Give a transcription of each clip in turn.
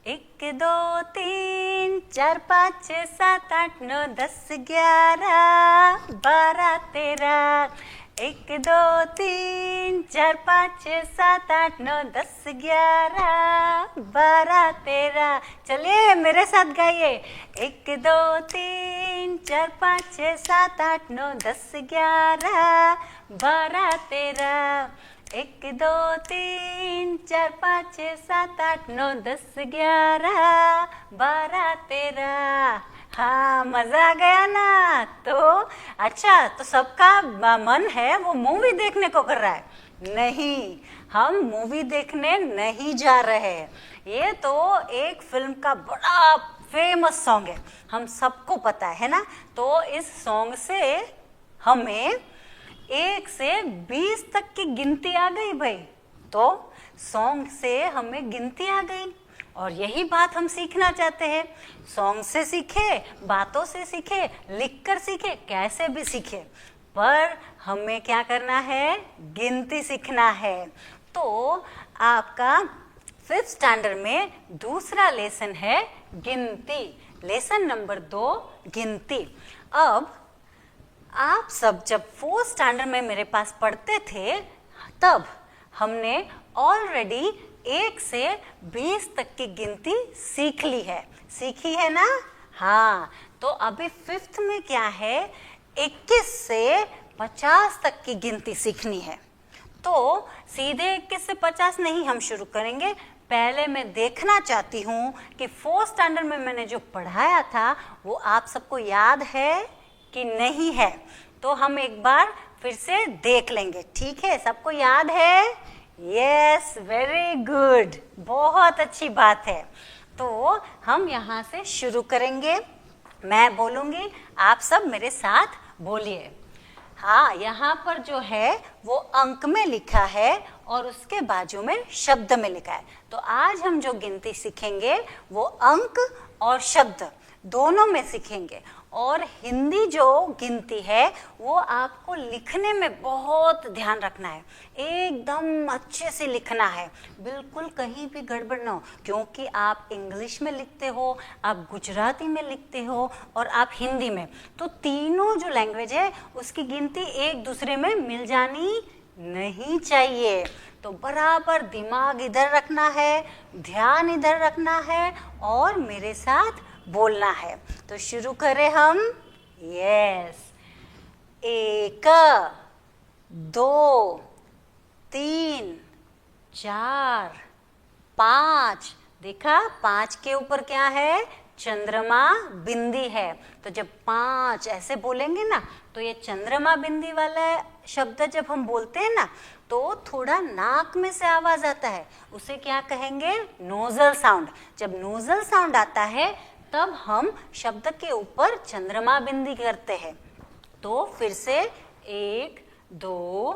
एक दो तीन चार पाँच छः सात आठ नौ 10 11 12 13 एक दो तीन चार पाँच छः सात आठ नौ 10 11 12 13। चलिए मेरे साथ गाइए। एक दो तीन चार पाँच छः सात आठ नौ 10 11 12 13। एक दो तीन चार पाँच छः सात आठ नौ 10 11 12 13। हाँ, मजा आ गया ना। तो अच्छा, तो सबका मन है वो मूवी देखने को कर रहा है। नहीं, हम मूवी देखने नहीं जा रहे हैं। ये तो एक फिल्म का बड़ा फेमस सॉन्ग है, हम सबको पता है ना। तो इस सॉन्ग से हमें 1 से 20 तक की गिनती आ गई भाई। तो सॉन्ग से हमें गिनती आ गई और यही बात हम सीखना चाहते हैं। सॉन्ग से सीखे, बातों से सीखे, लिखकर सीखे, कैसे भी सीखे, पर हमें क्या करना है? गिनती सीखना है। तो आपका 5th स्टैंडर्ड में दूसरा लेसन है गिनती। लेसन नंबर 2 गिनती। अब आप सब जब 4th स्टैंडर्ड में मेरे पास पढ़ते थे तब हमने ऑलरेडी 1 से 20 तक की गिनती सीखी है ना। हाँ, तो अभी 5th में क्या है? 21 से 50 तक की गिनती सीखनी है। तो सीधे 21 से 50 नहीं हम शुरू करेंगे। पहले मैं देखना चाहती हूँ कि 4th स्टैंडर्ड में मैंने जो पढ़ाया था वो आप सबको याद है कि नहीं है। तो हम एक बार फिर से देख लेंगे, ठीक है? सबको याद है? यस, वेरी गुड, बहुत अच्छी बात है। तो हम यहाँ से शुरू करेंगे। मैं बोलूँगी, आप सब मेरे साथ बोलिए। हाँ, यहाँ पर जो है वो अंक में लिखा है और उसके बाजू में शब्द में लिखा है। तो आज हम जो गिनती सीखेंगे वो अंक और शब्द दोनों में सीखेंगे। और हिंदी जो गिनती है वो आपको लिखने में बहुत ध्यान रखना है, एकदम अच्छे से लिखना है, बिल्कुल कहीं भी गड़बड़ ना हो। क्योंकि आप इंग्लिश में लिखते हो, आप गुजराती में लिखते हो और आप हिंदी में, तो तीनों जो लैंग्वेज है उसकी गिनती एक दूसरे में मिल जानी नहीं चाहिए। तो बराबर दिमाग इधर रखना है, ध्यान इधर रखना है और मेरे साथ बोलना है। तो शुरू करें हम। यस, 1 2 3 4 5। देखा, 5 के ऊपर क्या है? चंद्रमा बिंदी है। तो जब 5 ऐसे बोलेंगे ना, तो ये चंद्रमा बिंदी वाला शब्द जब हम बोलते हैं ना, तो थोड़ा नाक में से आवाज आता है, उसे क्या कहेंगे? Nozzle sound. जब नोजल साउंड आता है तब हम शब्द के ऊपर चंद्रमा बिंदी करते हैं। तो फिर से 1 2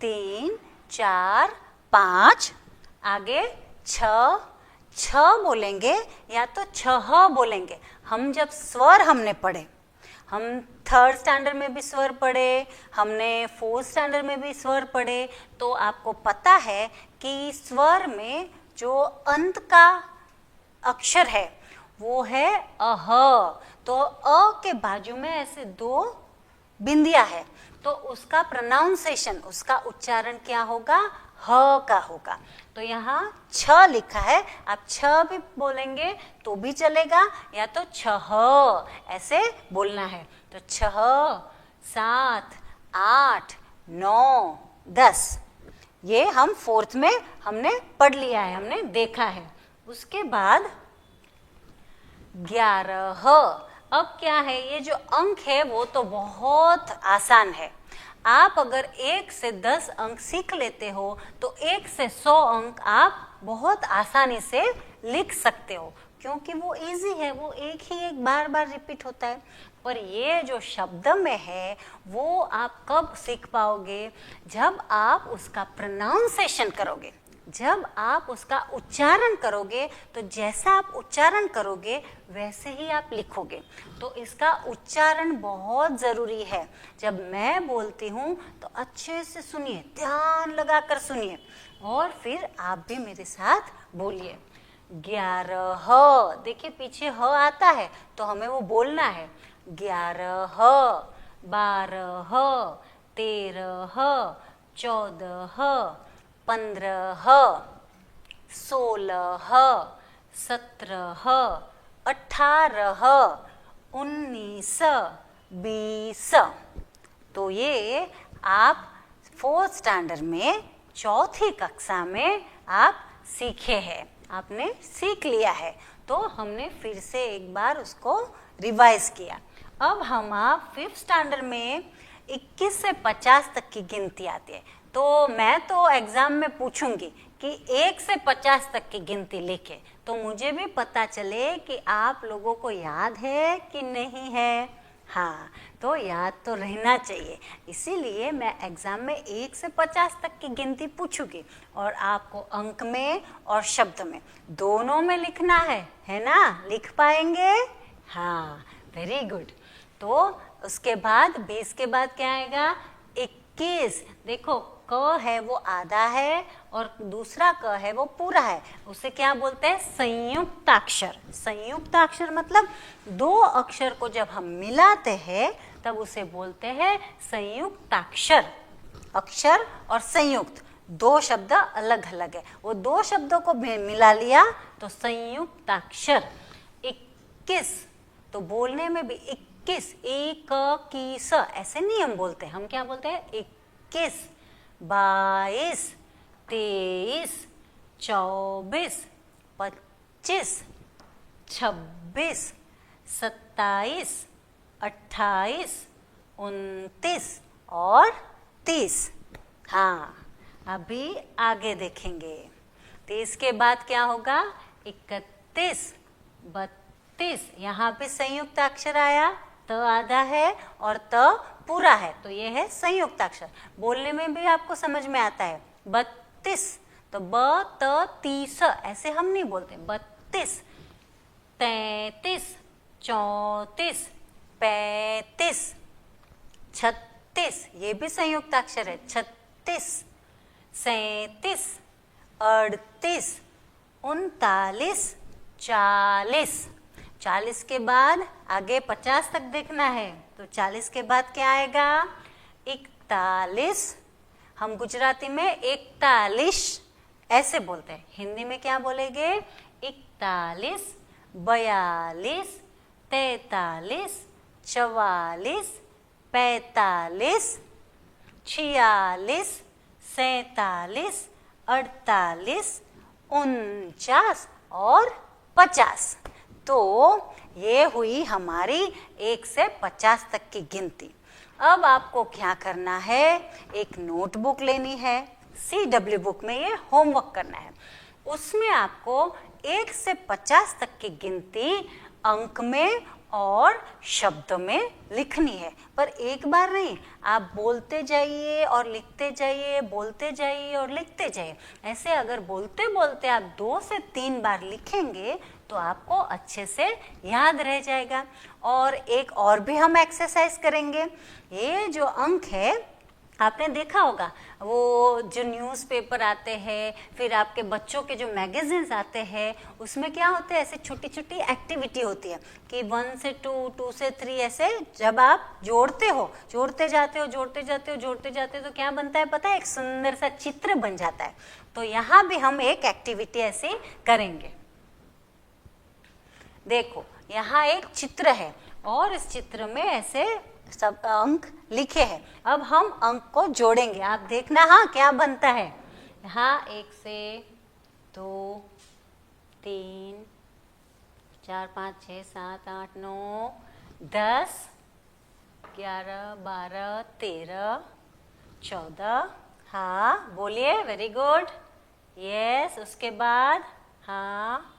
3 4 5, आगे 6 बोलेंगे या तो 6 बोलेंगे। हम जब स्वर हमने पढ़े, हम 3rd स्टैंडर्ड में भी स्वर पढ़े, हमने 4th स्टैंडर्ड में भी स्वर पढ़े, तो आपको पता है कि स्वर में जो अंत का अक्षर है वो है अह। तो अ के बाजू में ऐसे 2 बिंदियां है, तो उसका प्रोनाउंसिएशन, उसका उच्चारण क्या होगा? ह का होगा। तो यहाँ 6 लिखा है, आप 6 भी बोलेंगे तो भी चलेगा, या तो 6 ऐसे बोलना है। तो 6 7 8 9 10, ये हम 4th में हमने पढ़ लिया है, हमने देखा है। उसके बाद 11। अब क्या है? ये जो अंक है वो तो बहुत आसान है। आप अगर 1 से 10 अंक सीख लेते हो तो 1 से 100 अंक आप बहुत आसानी से लिख सकते हो, क्योंकि वो इजी है, वो एक बार बार रिपीट होता है। पर ये जो शब्द में है वो आप कब सीख पाओगे? जब आप उसका प्रोनाउंसिएशन करोगे, जब आप उसका उच्चारण करोगे। तो जैसा आप उच्चारण करोगे वैसे ही आप लिखोगे। तो इसका उच्चारण बहुत ज़रूरी है। जब मैं बोलती हूँ तो अच्छे से सुनिए, ध्यान लगाकर सुनिए और फिर आप भी मेरे साथ बोलिए। 11, देखिए पीछे ह आता है तो हमें वो बोलना है। 11, 12, 13, 14, 15, 16, 17, 18, 19, 20। तो ये आप 4th स्टैंडर्ड में चौथी कक्षा में आप सीखे हैं, आपने सीख लिया है। तो हमने फिर से एक बार उसको रिवाइज किया। अब हम आप 5th स्टैंडर्ड में 21 से 50 तक की गिनती आती है। तो मैं तो एग्जाम में पूछूंगी कि 1 से 50 तक की गिनती लिखे, तो मुझे भी पता चले कि आप लोगों को याद है कि नहीं है। हाँ, तो याद तो रहना चाहिए, इसीलिए मैं एग्जाम में 1 से 50 तक की गिनती पूछूंगी और आपको अंक में और शब्द में दोनों में लिखना है ना? लिख पाएंगे? हाँ, वेरी गुड। तो उसके बाद 20 के बाद क्या आएगा? 21। देखो क है वो आधा है और दूसरा क है वो पूरा है, उसे क्या बोलते हैं? संयुक्ताक्षर। संयुक्ताक्षर मतलब दो अक्षर को जब हम मिलाते हैं तब उसे बोलते हैं संयुक्ताक्षर। अक्षर और संयुक्त दो शब्द अलग अलग है, वो दो शब्दों को मिला लिया तो संयुक्ताक्षर। 21 तो बोलने में भी 21, एक की स ऐसे नहीं हम बोलते, हम क्या बोलते हैं? 21, 22, 23, 24, 25, 26, 27, 28, 29 और 30। हाँ, अभी आगे देखेंगे। 30 के बाद क्या होगा? 31, 32, यहाँ पे संयुक्त अक्षर आया, त आधा है और त पूरा है, तो ये है संयुक्त अक्षर। बोलने में भी आपको समझ में आता है। 32 तो ब त ती स ऐसे हम नहीं बोलते। 32, 33, 34, 35, 36, ये भी संयुक्त अक्षर है। 36, 37, 38, 39, 40। 40 के बाद आगे 50 तक देखना है, तो 40 के बाद क्या आएगा? 41। हम गुजराती में 41 ऐसे बोलते हैं, हिंदी में क्या बोलेंगे? 41, 42, 43, 44, 45, 46, 47, 48, 49 और 50। तो ये हुई हमारी 1 से 50 तक की गिनती। अब आपको क्या करना है? एक नोटबुक लेनी है, CW बुक में ये होमवर्क करना है। उसमें आपको 1 से 50 तक की गिनती अंक में और शब्द में लिखनी है, पर एक बार नहीं, आप बोलते जाइए और लिखते जाइए, बोलते जाइए और लिखते जाइए। ऐसे अगर बोलते बोलते आप 2 से 3 बार लिखेंगे तो आपको अच्छे से याद रह जाएगा। और एक और भी हम एक्सरसाइज करेंगे। ये जो अंक है, आपने देखा होगा वो जो न्यूज़पेपर आते हैं, फिर आपके बच्चों के जो मैगजीन्स आते हैं, उसमें क्या होते हैं? ऐसे छोटी छोटी एक्टिविटी होती है कि 1 से 2, 2 से 3 ऐसे जब आप जोड़ते हो, जोड़ते जाते हो, जोड़ते जाते हो, जोड़ते जाते हो, तो क्या बनता है पता है? एक सुंदर सा चित्र बन जाता है। तो यहाँ भी हम एक एक्टिविटी ऐसे करेंगे। देखो यहाँ एक चित्र है और इस चित्र में ऐसे सब अंक लिखे हैं। अब हम अंक को जोड़ेंगे, आप देखना हाँ क्या बनता है। यहाँ 1 से 2, 3, 4, 5, 6, 7, 8, 9, 10, 11, 12, 13, 14। हाँ बोलिए, वेरी गुड, यस। उसके बाद हाँ,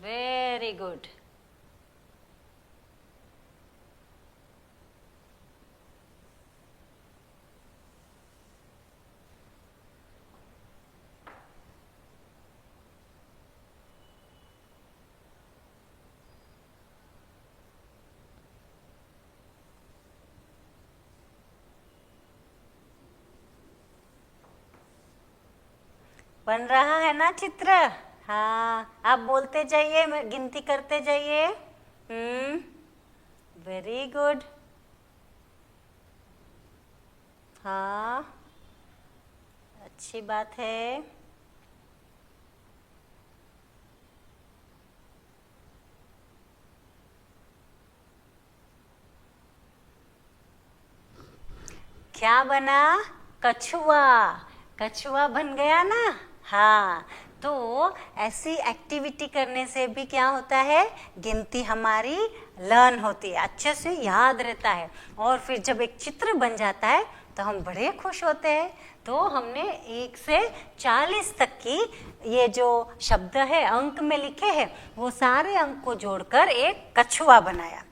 वेरी गुड। बन रहा है ना चित्र? हाँ, आप बोलते जाइए, गिनती करते जाइए। Very good. हाँ, अच्छी बात है। क्या बना? कछुआ। कछुआ बन गया ना। हाँ, तो ऐसी एक्टिविटी करने से भी क्या होता है, गिनती हमारी लर्न होती है, अच्छे से याद रहता है। और फिर जब एक चित्र बन जाता है तो हम बड़े खुश होते हैं। तो हमने 1 से 40 तक की ये जो शब्द है अंक में लिखे हैं, वो सारे अंक को जोड़कर एक कछुआ बनाया।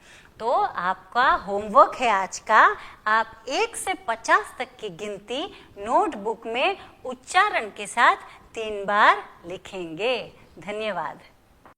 तो आपका होमवर्क है आज का, आप 1 से 50 तक की गिनती नोटबुक में उच्चारण के साथ 3 बार लिखेंगे। धन्यवाद।